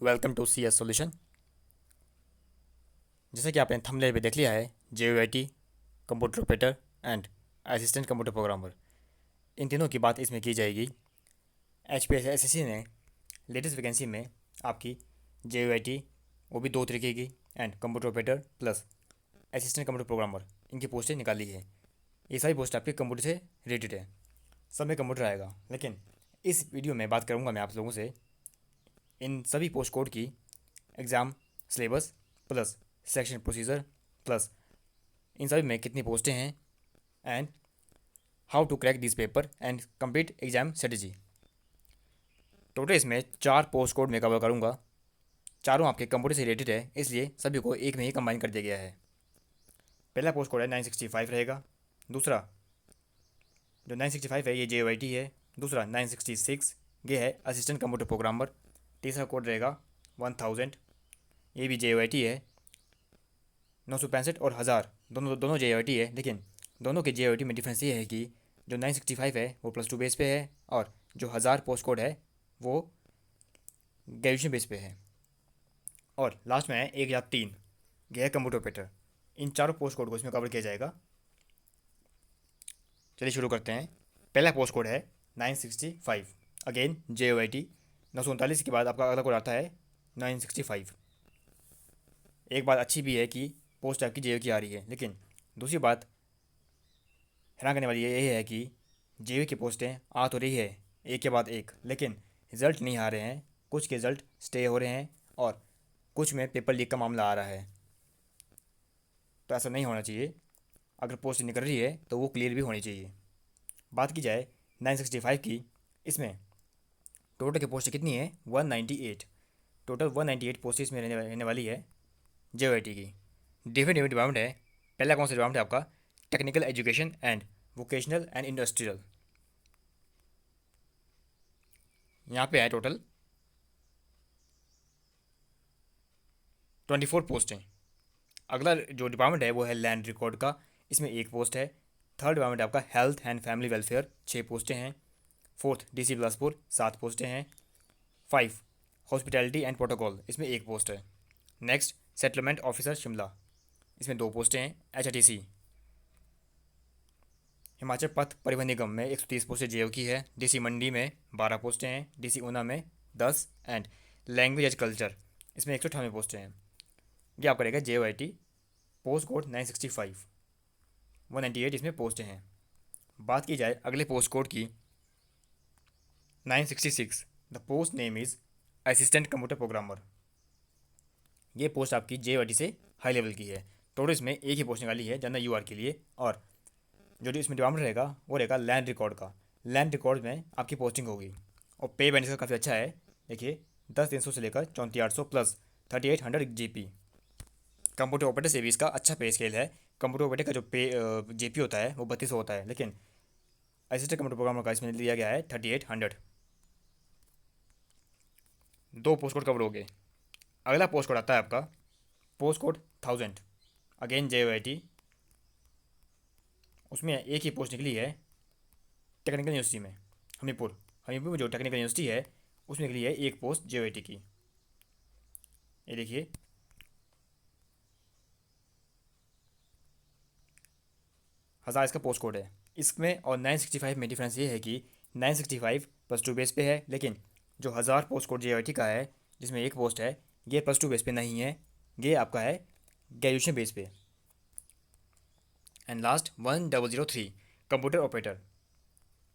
Welcome to C S solution. जैसे कि आपने थंबनेल पे देख लिया है, JUIT, computer operator and assistant computer programmer, इन तीनों की बात इसमें की जाएगी। HPSSC ने लेटेस्ट वैकेंसी में आपकी JUIT, वो भी दो तरीके की, and computer operator plus assistant computer programmer, इनकी पोस्टें निकाली है। ये सारी पोस्ट आपके कंप्यूटर से रिलेटेड है, सब में कंप्यूटर आएगा। लेकिन इस वीडियो में बात करूंगा मैं आप लोगों से इन सभी पोस्ट कोड की exam syllabus plus selection procedure plus इन सभी में कितनी पोस्टें हैं and how to crack this paper and complete exam strategy. Total इसमें 4 पोस्ट कोड मैं कवर करूँगा। चारों आपके कंप्यूटर से रिलेटेड है, इसलिए सभी को एक में ही कंबाइन कर दिया गया है। पहला पोस्ट कोड है 965 रहेगा। दूसरा जो 965 है ये JYT है। दूसरा 966 ये है असिस्टेंट कंप्यूटर प्रोग्रामर। तीसरा कोड रहेगा 1000, ये भी JYT है। 965 और 1000 दोनों दोनों JYT है, लेकिन दोनों के JYT में डिफरेंस ये है कि जो 965 है वो +2 बेस पे है और जो 1000 पोस्ट कोड है वो ग्रेजुएशन बेस पे है। और लास्ट में है 1003, ये है कंप्यूटर ऑपरेटर। इन चारों पोस्ट कोड को इसमें कवर किया जाएगा। चलिए शुरू करते हैं। पहला पोस्ट कोड है 965, अगेन JYT। 939 के बाद आपका अगला कोड आता है 965। एक बात अच्छी भी है कि पोस्ट आपकी JYT की आ रही है, लेकिन दूसरी बात हैरान करने वाली ये है कि JYT की पोस्टें आ तो रही है एक के बाद एक, लेकिन रिज़ल्ट नहीं आ रहे हैं। कुछ के रिज़ल्ट स्टे हो रहे हैं और कुछ में पेपर लीक का मामला आ रहा है। तो ऐसा नहीं होना चाहिए। अगर पोस्ट निकल रही है तो वो क्लियर भी होनी चाहिए। बात की जाए 965 की, इसमें टोटल की पोस्ट कितनी है? 198। टोटल 198 पोस्ट इसमें रहने वाली है JYT की। डिफरेंट डिपार्टमेंट है। पहला कौन सा डिपार्टमेंट है आपका? Technical education and vocational and industrial. यहाँ पे है टोटल 24 पोस्टें। अगला जो डिपार्टमेंट है वो है लैंड रिकॉर्ड का, इसमें एक पोस्ट है। थर्ड डिपार्टमेंट आपका हेल्थ एंड फैमिली वेलफेयर, 6 पोस्टें हैं। फोर्थ DC बिलासपुर, 7 पोस्टें हैं। 5 हॉस्पिटैलिटी एंड प्रोटोकॉल, इसमें एक पोस्ट है। नेक्स्ट सेटलमेंट ऑफिसर शिमला, इसमें 2 पोस्टें हैं। HRTC हिमाचल पथ परिवहन निगम में 130 पोस्टें JO की है। DC मंडी में 12 पोस्टें हैं। DC ऊना में 10 एंड लैंग्वेज एज कल्चर, इसमें 198 पोस्टें हैं। ये आपका रहेगा JYT पोस्ट कोड 965। 198 इसमें पोस्टें हैं। बात की जाए अगले पोस्ट कोड की 966, the post name is assistant computer programmer. ये पोस्ट आपकी JYT से हाई लेवल की है। टोटल इसमें एक ही पोस्ट निकाली है जनरल UR के लिए, और जो इसमें डिपार्टमेंट रहेगा वो रहेगा लैंड रिकॉर्ड का। लैंड रिकॉर्ड में आपकी पोस्टिंग होगी और पे बेनिफिट काफ़ी अच्छा है। देखिए 10,300 से लेकर 34,800 प्लस 3,800 GP। कंप्यूटर ऑपरेटर से भी इसका अच्छा पे स्केल है। कंप्यूटर ऑपरेटर का जो पे JP होता है वो 3200 होता है, लेकिन असिस्टेंट कंप्यूटर प्रोग्रामर का इसमें लिया गया है 3,800। दो पोस्ट कोड कवर हो गए। अगला पोस्ट कोड आता है आपका पोस्ट कोड 1000, अगेन JYT। उसमें एक ही पोस्ट निकली है टेक्निकल यूनिवर्सिटी में, हमीरपुर। हमीरपुर में जो टेक्निकल यूनिवर्सिटी है उसमें निकली है एक पोस्ट JYT की। ये देखिए 1000 इसका पोस्ट कोड है। इसमें और 965 में डिफरेंस ये है कि 965 +2 बेस पे है, लेकिन जो 1000 पोस्ट कोड JYT का है जिसमें एक पोस्ट है, ये +2 बेस पे नहीं है, ये आपका है ग्रेजुएशन बेस पे। And last 1003 computer operator,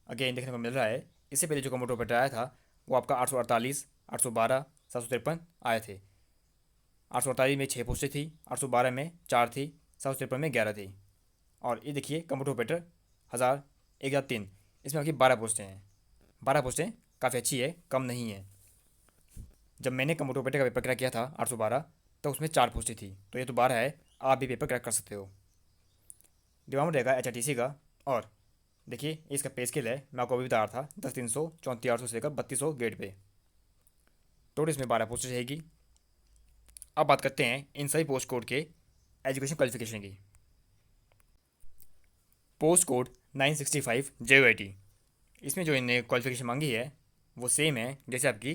again देखने को मिल रहा है। इससे पहले जो कंप्यूटर ऑपरेटर आया था वो आपका 848, 812, 753 आए थे। 848 में 6 पोस्टें थी, 812 में 4 थी, 753 में 11 थी। और ये देखिए कंप्यूटर ऑपरेटर 1003, इसमें आपकी 12 पोस्टें हैं। 12 पोस्टें काफ़ी अच्छी है, कम नहीं है। जब मैंने कंप्यूटर ऑपरेटर का पेपर क्रैक किया था 812, तो उसमें 4 पोस्टें थी, तो ये तो 12 है। आप भी पेपर क्रैक कर सकते हो। डिपार्टमेंट रहेगा HRTC का। और देखिए इसका पे स्केल है, मैं आपको अभी बता रहा था 10,300, 34,800 से लेकर 3,200 ग्रेड पे। टोटल इसमें 12 पोस्टें रहेगी। अब बात करते हैं इन सभी पोस्ट कोड के एजुकेशन क्वालिफिकेशन की। पोस्ट कोड 965 JYT, इसमें जो इनने क्वालिफिकेशन मांगी है वो सेम है जैसे आपकी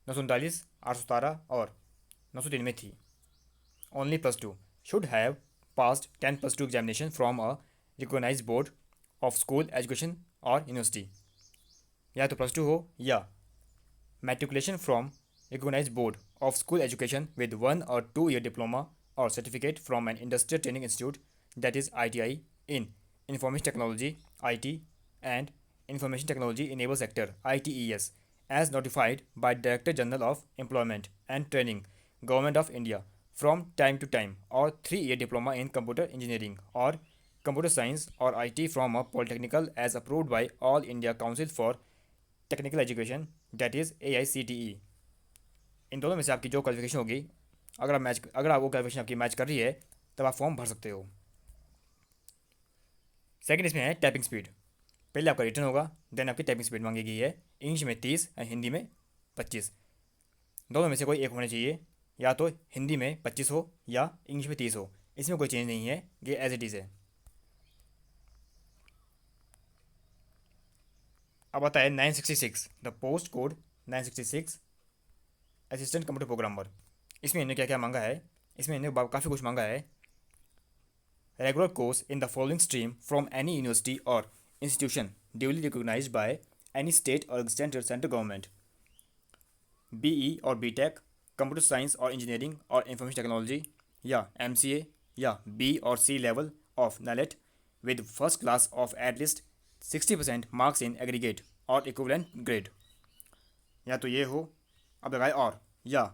939, 817 और 903 में थी। Only +2 should have passed 10 +2 examination from a recognise board of school education और यूनिवर्सिटी। या तो +2 हो या matriculation from recognized board of school education with 1 or 2 year diploma or certificate from an industrial training institute, that is ITI, in information technology IT and information technology enabled sector ITES, as notified by Director General of Employment and Training, Government of India, from time to time, or 3 year diploma in computer engineering or computer science or IT from a polytechnical as approved by All India Council for technical education that is AICTE। इन दोनों में से आपकी जो qualification होगी, अगर आप वो qualification आपकी मैच कर रही है, तब आप फॉर्म भर सकते हो। सेकंड इसमें है टाइपिंग स्पीड। पहले आपका रिटर्न होगा, देन आपकी टाइपिंग स्पीड मांगी गई है। इंग्लिश में 30 और हिंदी में 25। दोनों में से कोई एक होना चाहिए, या तो हिंदी में 25 हो या इंग्लिश में 30 हो। इसमें कोई चेंज नहीं है, ये एज इट इज़ है। अब आता है 966, the post code 966 assistant computer programmer. इसमें इन्होंने क्या क्या मांगा है, इसमें इन्होंने काफ़ी कुछ मांगा है। Regular course in the following stream from any university और institution duly recognized by any state और सेंट्रल गवर्नमेंट। BE और BTech, कंप्यूटर साइंस और इंजीनियरिंग और इंफॉर्मेशन टेक्नोलॉजी, या MCA या B और C level of NALET with first class of at least 60% marks in aggregate और equivalent grade। या तो ये हो, अब लगाए और, या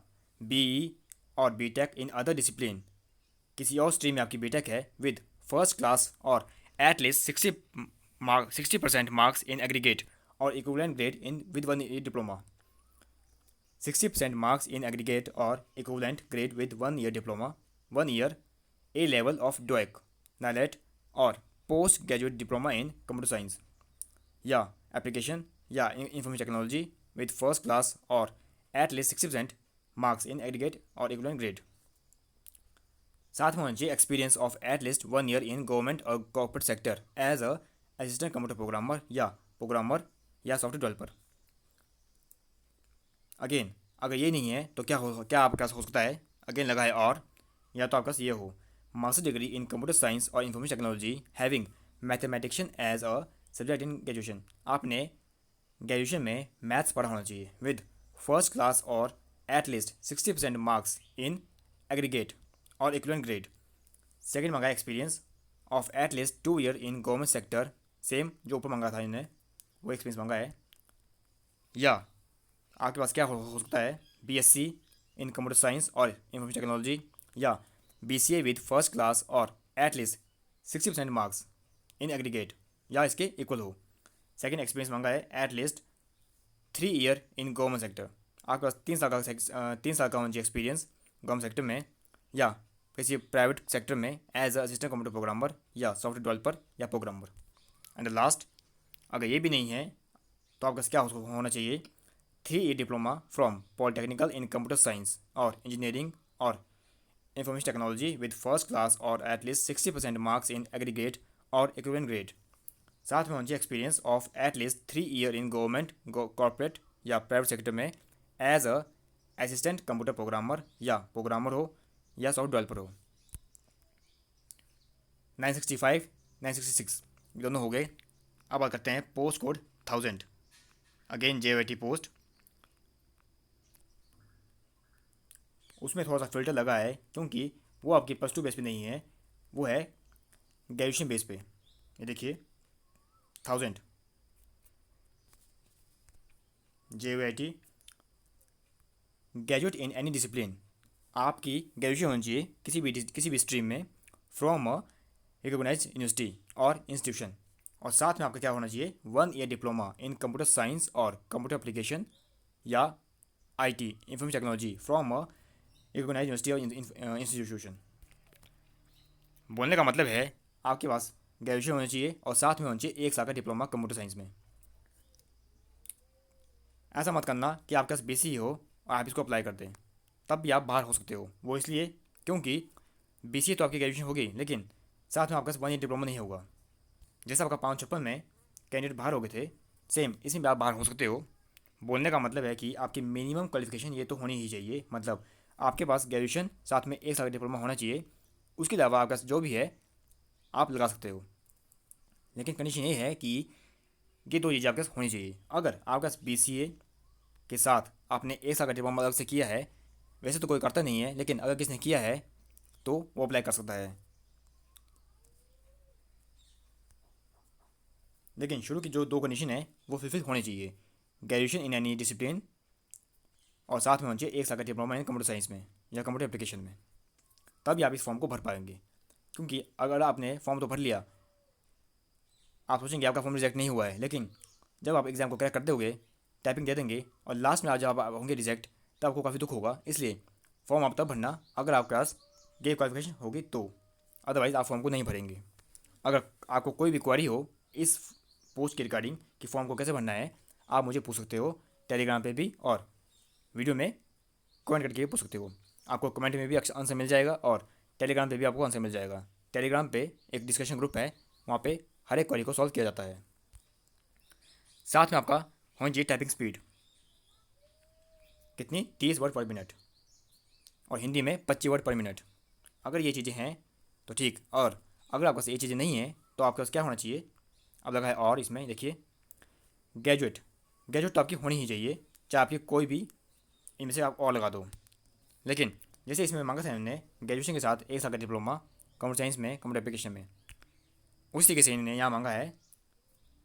BE और BTech इन अदर डिसिप्लिन, किसी और स्ट्रीम में आपकी BTech है विद फर्स्ट क्लास और at least 60% marks in aggregate और equivalent grade in with 1 year diploma. 60% marks in aggregate और equivalent grade with 1 year diploma, 1 year A level of DOEC, NALET और post graduate diploma in computer science या application या information technology with first class और at least 60% marks in aggregate और equivalent grade. साथ में होना चाहिए experience of at least 1 year in government और corporate sector as a assistant computer programmer या सॉफ्टवेयर डेवलपर। अगेन अगर ये नहीं है तो क्या आपके पास हो सकता है, अगेन लगा है और, या तो आपके पास ये हो master degree in computer science और information technology having mathematician as a subject in graduation. आपने ग्रेजुएशन में मैथ्स पढ़ा होना चाहिए विद फर्स्ट क्लास और at least 60% marks in aggregate और इक्विवेलेंट ग्रेड। सेकेंड मांगा experience of at least 2 year in government sector, same जो ऊपर मांगा था इन्हें वो एक्सपीरियंस मांगा है। या आपके पास क्या हो सकता है, BSc इन कंप्यूटर साइंस और इंफॉर्मेशन टेक्नोलॉजी या BCA विद फर्स्ट क्लास और at least 60% marks in aggregate या इसके इक्वल हो। सेकेंड एक्सपीरियंस मांगा है eight least 3 year in government sector. आपके पास 3 साल का होना चाहिए एक्सपीरियंस गवर्नमेंट सेक्टर में या किसी प्राइवेट सेक्टर में as a assistant computer programmer या सॉफ्टवेयर डेवलपर या प्रोग्रामर। एंड लास्ट, अगर ये भी नहीं है तो आपका क्या होना चाहिए, 3 year diploma from polytechnical in computer science और इंजीनियरिंग और information technology with first class और at least 60% marks in aggregate और इक्विवेलेंट ग्रेड। साथ में होना चाहिए experience of at least 3 year in government corporate या प्राइवेट सेक्टर में as a assistant computer programmer हो या सॉफ्टवेयर डेवलपर हो। 965 966 दोनों हो गए। अब बात करते हैं post code 1000। Again JOIT post, उसमें थोड़ा सा फिल्टर लगा है क्योंकि वो आपकी +2 बेस पे नहीं है, वो है ग्रेजुएशन बेस पे। ये देखिए 1000 JOIT graduate in any discipline. आपकी ग्रेजुएशन होनी चाहिए किसी भी स्ट्रीम में फ्रॉम अ रिकोगनाइज यूनिवर्सिटी और इंस्टीट्यूशन, और साथ में आपका क्या होना चाहिए 1 year diploma in computer science और कंप्यूटर एप्लीकेशन या IT information technology from a recognise university और इंस्टीट्यूशन। बोलने का मतलब है आपके पास ग्रेजुएशन होनी चाहिए और साथ में होना चाहिए 1 साल का डिप्लोमा कंप्यूटर साइंस में। ऐसा मत करना कि आपके पास BC हो और आप इसको अप्लाई कर दें, तब भी आप बाहर हो सकते हो। वो इसलिए क्योंकि BC तो आपकी ग्रेजुएशन होगी लेकिन साथ में आपका 1 year डिप्लोमा नहीं होगा। जैसा आपका 556 में कैंडिडेट बाहर हो गए थे, सेम इसमें भी आप बाहर हो सकते हो। बोलने का मतलब है कि आपकी मिनिमम क्वालिफिकेशन ये तो होनी ही चाहिए, मतलब आपके पास ग्रेजुएशन साथ में 1 साल का डिप्लोमा होना चाहिए। उसके अलावा आपका जो भी है आप लगा सकते हो, लेकिन कंडीशन ये है कि ये दो चीज़ें आपके पास होनी चाहिए। अगर आपके पास BCA के साथ आपने 1 साल का डिप्लोमा अलग से किया है, वैसे तो कोई करता नहीं है, लेकिन अगर किसी ने किया है तो वो अप्लाई कर सकता है। लेकिन शुरू की जो दो कंडीशन है वो फुलफिल होनी चाहिए, ग्रेजुएशन इन एनी डिसिप्लिन और साथ में होना चाहिए 1 साल का डिप्लोमा इन कंप्यूटर साइंस में या कंप्यूटर एप्लीकेशन में। तभी आप इस फॉर्म को भर पाएंगे। क्योंकि अगर आपने फॉर्म तो भर लिया, आप सोचेंगे आपका फॉर्म रिजेक्ट नहीं हुआ है, लेकिन जब आप एग्ज़ाम को क्रैक कर दोगे, टाइपिंग दे देंगे और लास्ट में आज जब आप होंगे रिजेक्ट, तब आपको काफ़ी दुख होगा। इसलिए फॉर्म आप तब भरना अगर आपके पास ये क्वालिफिकेशन होगी तो, अदरवाइज़ आप फॉर्म को नहीं भरेंगे। अगर आपको कोई भी क्वारी हो इस पोस्ट के रिगार्डिंग कि फॉर्म को कैसे भरना है, आप मुझे पूछ सकते हो टेलीग्राम पे भी, और वीडियो में कमेंट करके भी पूछ सकते हो। आपको कमेंट में भी आंसर मिल जाएगा और टेलीग्राम पे भी आपको आंसर मिल जाएगा। टेलीग्राम पे एक डिस्कशन ग्रुप है, वहाँ पे हर एक क्वेरी को सॉल्व किया जाता है। साथ में आपका होनी चाहिए टाइपिंग स्पीड कितनी, 30 वर्ड पर मिनट, और हिंदी में 25 वर्ड पर मिनट। अगर ये चीज़ें हैं तो ठीक, और अगर आपके पास ये चीज़ें नहीं हैं तो आपके पास क्या होना चाहिए, अब लगा है और इसमें देखिए ग्रेजुएट। ग्रेजुएट तो आपकी होनी ही चाहिए, चाहे आपकी कोई भी इनमें से आप और लगा दो। लेकिन जैसे इसमें मांगा था इन्होंने ग्रेजुएशन के साथ 1 साल का डिप्लोमा कंप्यूटर साइंस में कंप्यूटर एप्लीकेशन में, उसी तरीके से इन्होंने यहाँ मांगा है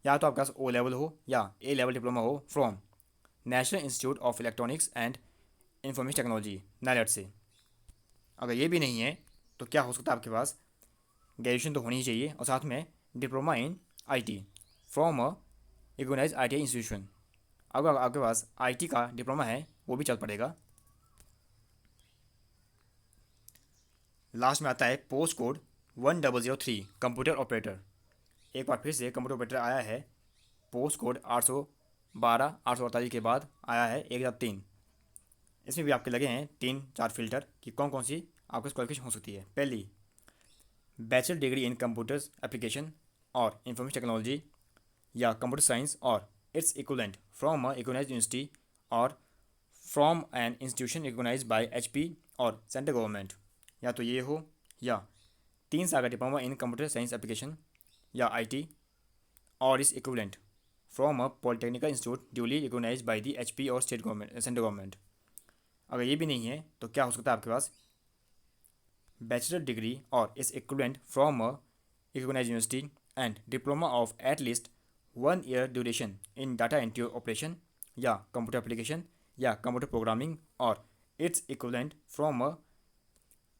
या तो आपके पास O लेवल हो या A लेवल डिप्लोमा हो from national institute of electronics and information technology NIELIT से। अगर ये भी नहीं है तो क्या हो सकता है, आपके पास ग्रेजुएशन तो होनी ही चाहिए और साथ में diploma in IT from a recognised ITI institution. अगर आपके पास IT का डिप्लोमा है वो भी चल पड़ेगा। लास्ट में आता है पोस्ट कोड 1003 कंप्यूटर ऑपरेटर। एक बार फिर से कंप्यूटर ऑपरेटर आया है, पोस्ट कोड 812 848 के बाद आया है 1003। इसमें भी आपके लगे हैं 3-4 फिल्टर कि कौन कौन सी आपकी क्वालिफिकेशन हो सकती है। पहली, bachelor degree in computers application और इंफॉर्मेशन टेक्नोलॉजी या कंप्यूटर साइंस और its equivalent from a recognized university और from an institution recognize by HP और सेंट्रल गवर्नमेंट। या तो ये हो, या 3 साल का diploma in computer science application या IT और इस equivalent from a polytechnical institute duly recognize by the HP और स्टेट गवर्नमेंट सेंट्रल गवर्नमेंट। अगर ये भी नहीं है तो क्या हो सकता है, आपके पास बैचलर डिग्री और इस equivalent from a recognize university and diploma of at least 1 year duration in data entry operation या कंप्यूटर एप्लीकेशन या कंप्यूटर प्रोग्रामिंग और its equivalent from a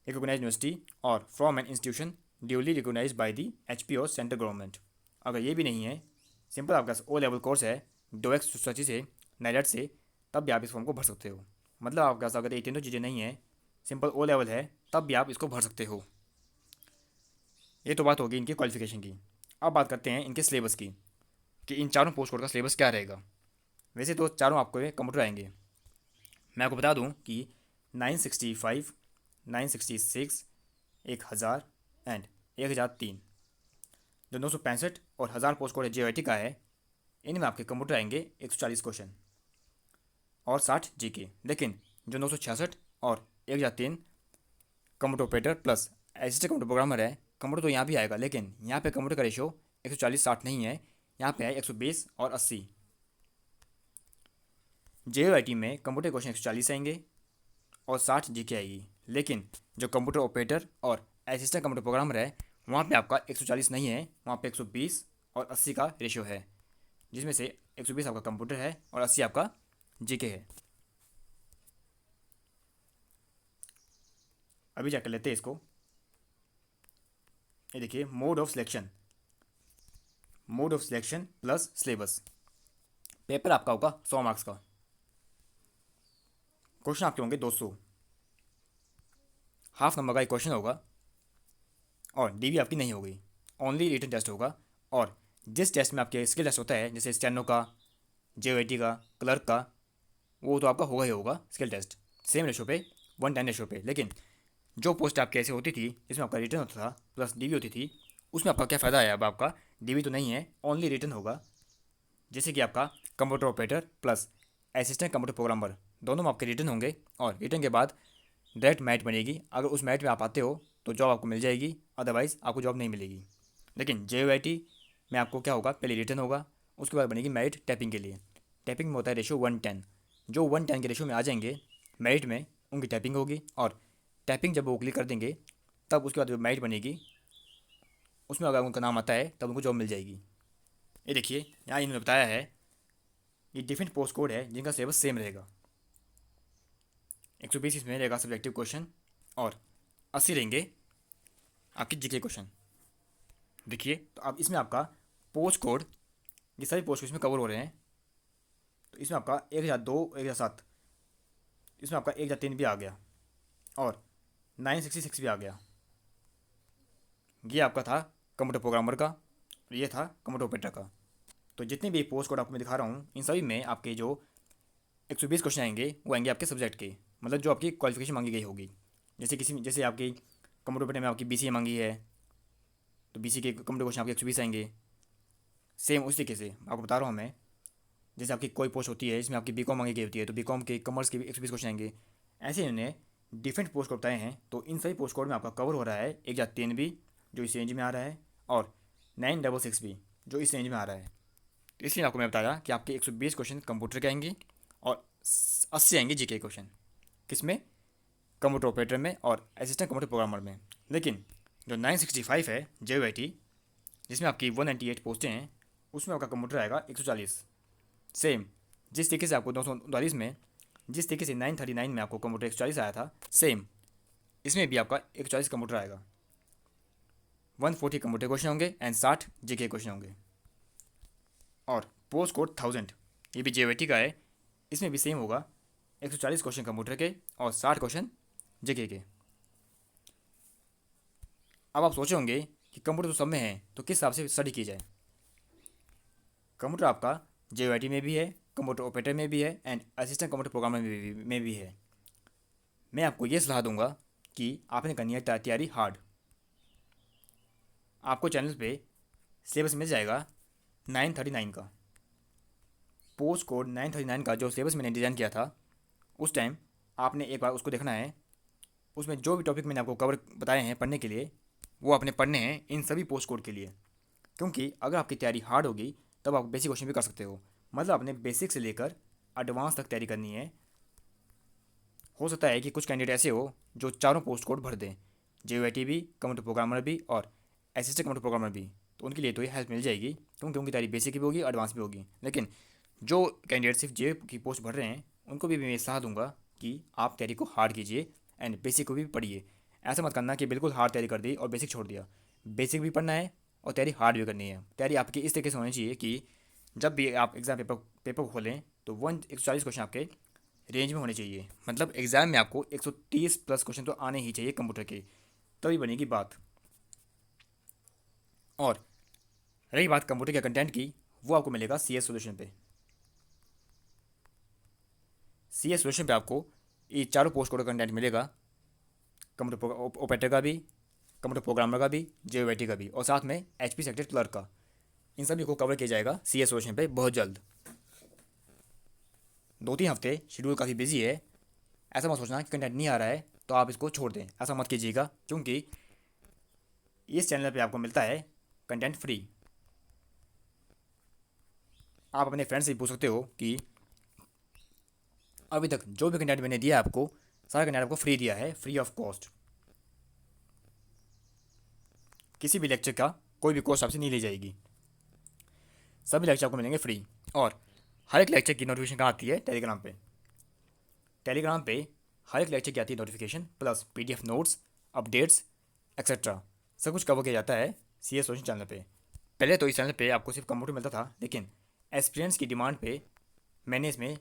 recognize university और from an institution duly recognize by the HP और central government. अगर ये भी नहीं है, सिंपल आपका O लेवल कोर्स है डोएक्स सोसाइटी से नाइलेट से, तब भी आप इस फॉर्म को भर सकते हो। मतलब आपके पास अगर ये तीनों चीज़ें नहीं है, सिंपल O लेवल है, तब भी आप इसको भर सकते हो। ये तो बात होगी इनकी क्वालिफिकेशन की। अब बात करते हैं इनके सिलेबस की कि इन चारों पोस्ट कोड का सिलेबस क्या रहेगा। वैसे तो चारों आपको कंप्यूटर आएंगे। मैं आपको बता दूं कि 965, 966, 1000 एंड 1003, जो 965 और 1000 पोस्ट कोड JYT का है, इनमें आपके कंप्यूटर आएंगे 140 क्वेश्चन और 60 GK। लेकिन जो 966 और 1003 computer operator plus assistant computer programmer है, कंप्यूटर तो यहाँ भी आएगा, लेकिन यहाँ पे कंप्यूटर का रेशो 140-60 नहीं है, यहाँ पे है 120 और 80। JYT में कंप्यूटर क्वेश्चन 140 आएंगे और 60 GK आएगी। लेकिन जो कंप्यूटर ऑपरेटर और असिस्टेंट कंप्यूटर प्रोग्रामर है, वहाँ पे आपका 140 नहीं है, वहाँ पे 120 और 80 का रेशियो है, जिसमें से 120 आपका कंप्यूटर है और 80 आपका GK है। अभी चेक कर लेते हैं इसको। ये देखिए mode of selection, mode of selection plus syllabus. Paper आपका होगा 100 मार्क्स का, क्वेश्चन आपके होंगे 200, हाफ नंबर का एक क्वेश्चन होगा और DV आपकी नहीं होगी, ओनली रिटन टेस्ट होगा। और जिस टेस्ट में आपके स्किल टेस्ट होता है, जैसे स्टेनो का, JYT का, क्लर्क का, वो तो आपका होगा ही होगा स्किल टेस्ट, सेम रेशो पे 1:10 रेशो पे। लेकिन जो पोस्ट आपकी ऐसे होती थी जिसमें आपका रिटर्न होता था प्लस DV होती थी, उसमें आपका क्या फ़ायदा है, अब आपका DV तो नहीं है, ओनली रिटर्न होगा। जैसे कि आपका computer operator plus assistant computer programmer दोनों में आपके रिटर्न होंगे, और रिटर्न के बाद डायरेक्ट मैरिट बनेगी। अगर उस मैरिट में आप आते हो तो जॉब आपको मिल जाएगी, अदरवाइज़ आपको जॉब नहीं मिलेगी। लेकिन JUIT में आपको क्या होगा, पहले रिटर्न होगा, उसके बाद बनेगी मेरिट टैपिंग के लिए। टैपिंग में होता है रेशो 1:10। जो 1:10 के रेशो में आ जाएंगे मेरिट में, उनकी टैपिंग होगी, और टैपिंग जब वो क्लिक कर देंगे तब उसके बाद जो मेरिट बनेगी उसमें अगर उनका नाम आता है तब उनको जॉब मिल जाएगी। ये देखिए यहाँ इन्होंने बताया है, ये डिफरेंट पोस्ट कोड है जिनका सिलेबस सेम रहेगा। 120 इसमें रहेगा सब्जेक्टिव क्वेश्चन, और 80 रहेंगे आपके जीके क्वेश्चन। देखिए तो अब इसमें आपका पोस्ट कोड, ये सारे पोस्ट कोड इसमें कवर हो रहे हैं। तो इसमें आपका 1002, 1007, इसमें आपका 1003 भी आ गया, और 966 भी आ गया। ये आपका था कंप्यूटर प्रोग्रामर का, और ये था कंप्यूटर ऑपरेटर का। तो जितने भी पोस्ट कोड आपको मैं दिखा रहा हूँ इन सभी में आपके जो 120 क्वेश्चन आएंगे वो आएंगे आपके सब्जेक्ट के, मतलब जो आपकी क्वालिफिकेशन मांगी गई होगी। जैसे आपकी कंप्यूटर ऑपरेटर में आपकी BCA मांगी है, तो BCA के कंप्यूटर क्वेश्चन आपके 120 आएंगे। सेम उस तरीके से आपको बता रहा हूँ मैं, जैसे आपकी कोई पोस्ट होती है इसमें आपकी BCom मांगी गई होती है, तो BCom के कॉमर्स के भी 120 क्वेश्चन आएंगे। ऐसे इन्होंने डिफरेंट पोस्ट कोड बताए हैं। तो इन सभी पोस्ट कोड में आपका कवर हो रहा है 1003 भी, जो इस रेंज में आ रहा है, और 966 भी, जो इस रेंज में आ रहा है। तो इसलिए आपको मैं बताया कि आपके 120 क्वेश्चन कंप्यूटर के आएंगे, और 80 आएंगे जीके क्वेश्चन, किसमें, कंप्यूटर ऑपरेटर में और असिस्टेंट कंप्यूटर प्रोग्रामर में। लेकिन जो 965 है JUIT, जिसमें आपकी 198 पोस्टें हैं, उसमें आपका कंप्यूटर आएगा 140। सेम जिस तरीके से आपको 239 में, जिस तरीके से 939 में आपको कंप्यूटर 140 आया था, सेम इसमें भी आपका 140 कंप्यूटर आएगा। 140 कंप्यूटर क्वेश्चन होंगे एंड 60 जीके क्वेश्चन होंगे। और पोस्ट कोड 1000, ये भी JUIT का है, इसमें भी सेम होगा, 140 क्वेश्चन कंप्यूटर के और 60 क्वेश्चन जीके के। अब आप सोचे होंगे कि कंप्यूटर तो सब में है, तो किस हिसाब से स्टडी की जाए। कंप्यूटर आपका JUIT में भी है, कंप्यूटर ऑपरेटर में भी है, एंड असिस्टेंट कंप्यूटर प्रोग्रामर में भी है। मैं आपको ये सलाह दूंगा कि आपने करनी है तैयारी हार्ड। आपको चैनल पे सिलेबस मिल जाएगा 939 का, पोस्ट कोड 939 का जो सिलेबस मैंने डिज़ाइन किया था उस टाइम, आपने एक बार उसको देखना है। उसमें जो भी टॉपिक मैंने आपको कवर बताए हैं पढ़ने के लिए, वो आपने पढ़ने हैं इन सभी पोस्ट कोड के लिए। क्योंकि अगर आपकी तैयारी हार्ड होगी तब आप बेसिक क्वेश्चन भी कर सकते हो, मतलब आपने बेसिक से लेकर एडवांस तक तैयारी करनी है। हो सकता है कि कुछ कैंडिडेट ऐसे हो जो चारों पोस्ट कोड भर दें, JUIT भी, कंप्यूटर प्रोग्रामर भी, और असिस्टेंट कंप्यूटर प्रोग्रामर भी, तो उनके लिए तो ये हेल्प मिल जाएगी, क्योंकि उनकी तैयारी बेसिक भी होगी, एडवांस भी होगी। लेकिन जो कैंडिडेट सिर्फ जे की पोस्ट भर रहे हैं उनको भी मैं सलाह दूंगा कि आप तैयारी को हार्ड कीजिए एंड बेसिक को भी पढ़िए। ऐसा मत करना कि बिल्कुल हार्ड तैयारी कर दी और बेसिक छोड़ दिया। बेसिक भी पढ़ना है और तैयारी हार्ड भी करनी है। तैयारी आपकी इस तरीके से होनी चाहिए कि जब भी आप एग्ज़ाम पेपर खोलें तो 140 क्वेश्चन आपके रेंज में होने चाहिए। मतलब एग्ज़ाम में आपको 130 प्लस क्वेश्चन तो आने ही चाहिए कंप्यूटर के, तभी बनेगी बात। और रही बात कंप्यूटर के कंटेंट की, वो आपको मिलेगा CS सॉल्यूशन पे। CS सॉल्यूशन पे आपको ये चारों पोस्ट कोड का कंटेंट मिलेगा, कंप्यूटर ऑपरेटर का भी, कंप्यूटर प्रोग्रामर का भी, JUIT का भी, और साथ में HP सेक्टर क्लर्क का। इन सभी को कवर किया जाएगा CS सॉल्यूशन पे बहुत जल्द। 2-3 हफ्ते शेड्यूल काफ़ी बिजी है, ऐसा मत सोचना कि कंटेंट नहीं आ रहा है तो आप इसको छोड़ दें, ऐसा मत कीजिएगा, क्योंकि इस चैनल पे आपको मिलता है कंटेंट फ्री। आप अपने फ्रेंड से पूछ सकते हो कि अभी तक जो भी कंटेंट मैंने दिया आपको, सारा कंटेंट आपको फ्री दिया है, फ्री ऑफ कॉस्ट। किसी भी लेक्चर का कोई भी कॉस्ट आपसे नहीं ली जाएगी, सभी लेक्चर आपको मिलेंगे फ्री। और हर एक लेक्चर की नोटिफिकेशन कहाँ आती है, टेलीग्राम पे। टेलीग्राम पे हर एक लेक्चर की आती है notification, plus PDF notes, updates etcetera, सब कुछ कवर किया जाता है CS सॉल्यूशन चैनल पे। पहले तो इस चैनल पे आपको सिर्फ कंप्यूटर मिलता था, लेकिन एक्सपीरियंस की डिमांड पे मैंने इसमें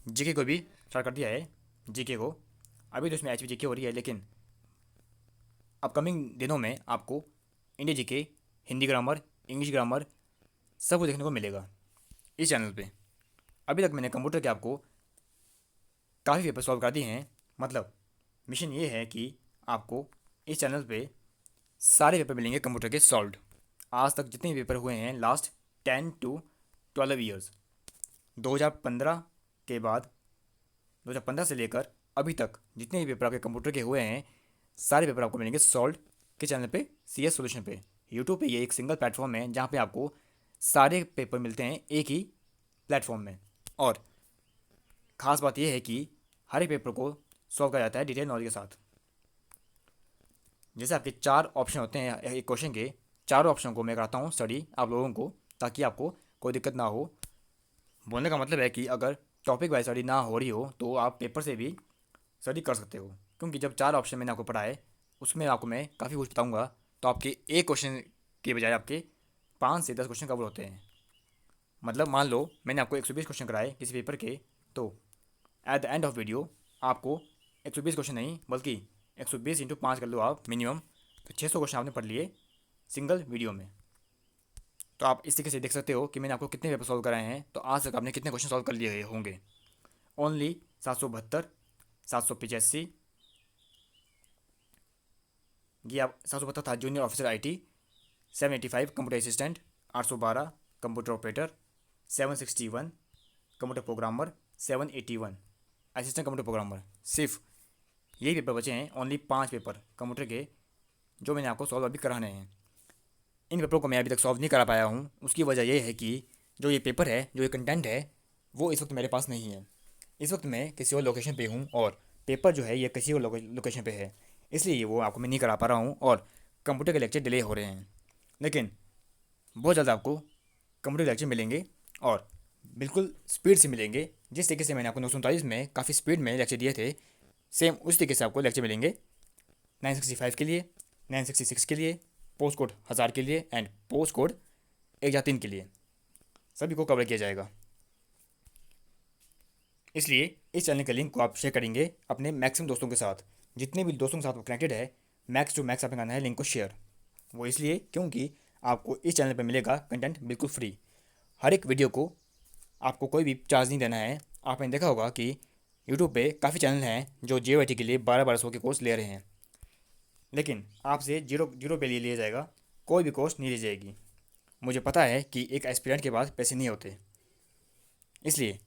जीके को भी स्टार्ट कर दिया है। जीके को अभी तो इसमें HPGK हो रही है, लेकिन अपकमिंग दिनों में आपको India GK, Hindi grammar, English grammar सब कुछ देखने को मिलेगा इस चैनल पे। अभी तक मैंने कंप्यूटर के आपको काफ़ी पेपर सॉल्व कर दिए हैं। मतलब मिशन ये है कि आपको इस चैनल पे सारे पेपर मिलेंगे कंप्यूटर के सॉल्व्ड। आज तक जितने पेपर हुए हैं लास्ट 10 to 12 ईयर्स, 2015 के बाद 2015 से लेकर अभी तक जितने भी पेपर आपके कंप्यूटर के हुए हैं, सारे पेपर आपको मिलेंगे सॉल्व के चैनल पे, CS सॉल्यूशन पे। यूट्यूब पे ये एक सिंगल प्लेटफॉर्म है जहाँ पे आपको सारे पेपर मिलते हैं एक ही प्लेटफॉर्म में। और ख़ास बात यह है कि हर एक पेपर को सॉल्व किया जाता है डिटेल नॉलेज के साथ। जैसे आपके 4 ऑप्शन होते हैं एक क्वेश्चन के, चारों ऑप्शन को मैं कराता हूँ स्टडी आप लोगों को, ताकि आपको कोई दिक्कत ना हो। बोलने का मतलब है कि अगर टॉपिक वाइज स्टडी ना हो रही हो तो आप पेपर से भी स्टडी कर सकते हो, क्योंकि जब 4 ऑप्शन मैंने आपको पढ़ा है उसमें आपको मैं काफ़ी कुछ बताऊँगा, तो आपके एक क्वेश्चन के बजाय आपके 5 से 10 क्वेश्चन कवर होते हैं। मतलब मान लो मैंने आपको 120 क्वेश्चन कराए किसी पेपर के, तो at the end of video आपको 120 क्वेश्चन नहीं बल्कि 120 इंटू 5 कर लो आप मिनिमम, तो 600 क्वेश्चन आपने पढ़ लिए सिंगल वीडियो में। तो आप इस तरीके से देख सकते हो कि मैंने आपको कितने पेपर सॉल्व कराए हैं, तो आज तक आपने कितने क्वेश्चन सॉल्व कर लिए होंगे। ओनली 772, 785, ये आप 772 था junior officer IT, 785 computer assistant, 812 computer operator, 761 computer programmer, 781 assistant computer programmer. सिर्फ यही पेपर बचे हैं, ओनली 5 पेपर कंप्यूटर के जो मैंने आपको सॉल्व अभी कराने हैं। इन पेपरों को मैं अभी तक सॉल्व नहीं करा पाया हूँ, उसकी वजह यह है कि जो ये पेपर है, जो ये कंटेंट है, वो इस वक्त मेरे पास नहीं है। इस वक्त मैं किसी और लोकेशन पे हूँ और पेपर जो है ये किसी और लोकेशन पे है, इसलिए ये वो आपको मैं नहीं करा पा रहा हूँ और कंप्यूटर के लेक्चर डिले हो रहे हैं। लेकिन बहुत जल्द आपको कंप्यूटर लेक्चर मिलेंगे और बिल्कुल स्पीड से मिलेंगे। जिस तरीके से मैंने आपको 947 में काफ़ी स्पीड में लेक्चर दिए थे, सेम उस तरीके से आपको लेक्चर मिलेंगे 965 के लिए, 966 के लिए, पोस्ट कोड 1000 के लिए एंड पोस्ट कोड 1003 के लिए, सभी को कवर किया जाएगा। इसलिए इस चैनल के लिंक को आप शेयर करेंगे अपने मैक्सिमम दोस्तों के साथ, जितने भी दोस्तों के साथ वो कनेक्टेड है, मैक्स टू मैक्स आपने करना है लिंक को शेयर। वो इसलिए क्योंकि आपको इस चैनल पर मिलेगा कंटेंट बिल्कुल फ्री। हर एक वीडियो को आपको कोई भी चार्ज नहीं देना है। आपने देखा होगा कि यूट्यूब पे काफ़ी चैनल हैं जो JOIT के लिए 1200 के कोर्स ले रहे हैं, लेकिन आपसे जीरो जीरो पे लिया जाएगा, कोई भी कोर्स नहीं ली जाएगी। मुझे पता है कि एक एस्पिरेंट के पास पैसे नहीं होते, इसलिए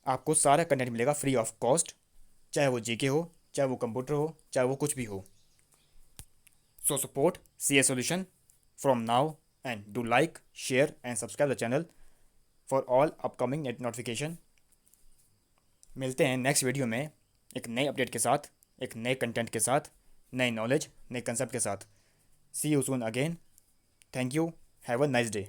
आपको सारा कंटेंट मिलेगा फ्री ऑफ कॉस्ट, चाहे वो GK हो, चाहे वो कंप्यूटर हो, चाहे वो कुछ भी हो। So support CS solution from now and do like, share and subscribe the channel for all upcoming notification. मिलते हैं नेक्स्ट वीडियो में एक नए अपडेट के साथ, एक नए कंटेंट के साथ, नई नॉलेज, नए कंसेप्ट के साथ। See you soon again. Thank you. Have a nice day.